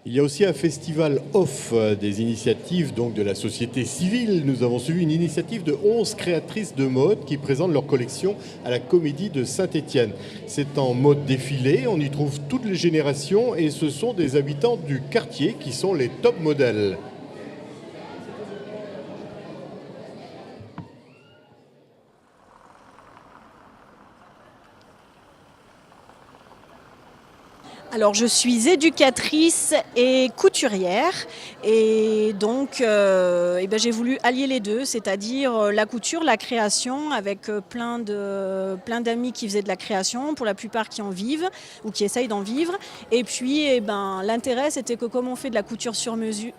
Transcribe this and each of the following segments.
Il y a aussi un festival off des initiatives donc de la société civile. Nous avons suivi une initiative de 11 créatrices de mode qui présentent leur collection à la Comédie de Saint-Étienne. C'est en mode défilé, on y trouve toutes les générations et ce sont des habitants du quartier qui sont les top modèles. Alors, je suis éducatrice et couturière et donc j'ai voulu allier les deux, c'est-à-dire la couture, la création avec plein d'amis qui faisaient de la création, pour la plupart qui en vivent ou qui essayent d'en vivre. Et puis l'intérêt, c'était que comme on fait de la couture sur mesure,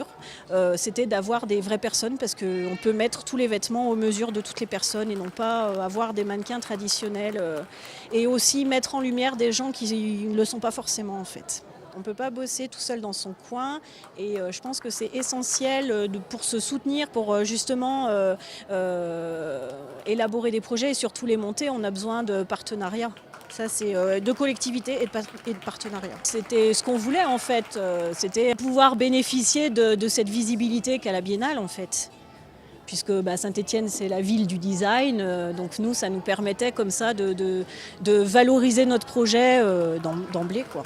c'était d'avoir des vraies personnes parce qu'on peut mettre tous les vêtements aux mesures de toutes les personnes et non pas avoir des mannequins traditionnels et aussi mettre en lumière des gens qui ne le sont pas forcément en fait. On ne peut pas bosser tout seul dans son coin et je pense que c'est essentiel pour se soutenir, pour justement élaborer des projets et surtout les monter. On a besoin de partenariats. Ça, c'est de collectivité et de partenariat. C'était ce qu'on voulait en fait, c'était pouvoir bénéficier de cette visibilité qu'a la Biennale en fait. Puisque Saint-Étienne, c'est la ville du design, donc nous, ça nous permettait comme ça de valoriser notre projet d'emblée, quoi.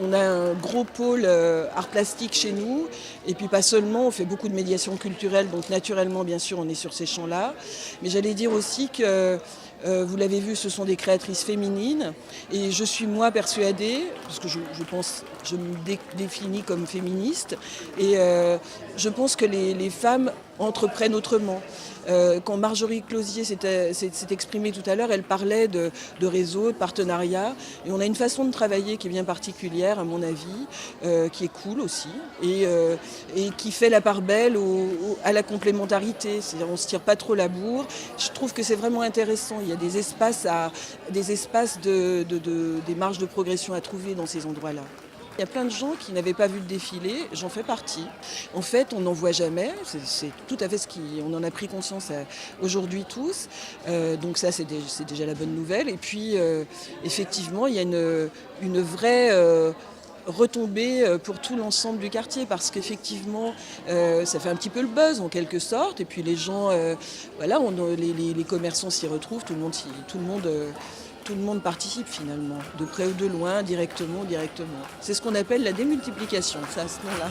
On a un gros pôle art plastique chez nous, et puis pas seulement, on fait beaucoup de médiation culturelle, donc naturellement, bien sûr, on est sur ces champs-là. Mais j'allais dire aussi que, vous l'avez vu, ce sont des créatrices féminines, et je suis moi persuadée, parce que je me définis comme féministe, et je pense que les femmes entreprennent autrement. Quand Marjorie Closier s'est exprimée tout à l'heure, elle parlait de réseau, de partenariat. Et on a une façon de travailler qui est bien particulière, à mon avis, qui est cool aussi, et qui fait la part belle à la complémentarité. C'est-à-dire on ne se tire pas trop la bourre. Je trouve que c'est vraiment intéressant. Il y a des espaces, des marges de progression à trouver dans ces endroits-là. Il y a plein de gens qui n'avaient pas vu le défilé, j'en fais partie. En fait, on n'en voit jamais, c'est tout à fait on en a pris conscience aujourd'hui tous. Donc ça, c'est déjà la bonne nouvelle. Et puis, effectivement, il y a une vraie retombée pour tout l'ensemble du quartier, parce qu'effectivement, ça fait un petit peu le buzz en quelque sorte. Et puis les gens, les commerçants s'y retrouvent, tout le monde participe finalement, de près ou de loin, directement ou directement. C'est ce qu'on appelle la démultiplication, ça, à ce nom-là.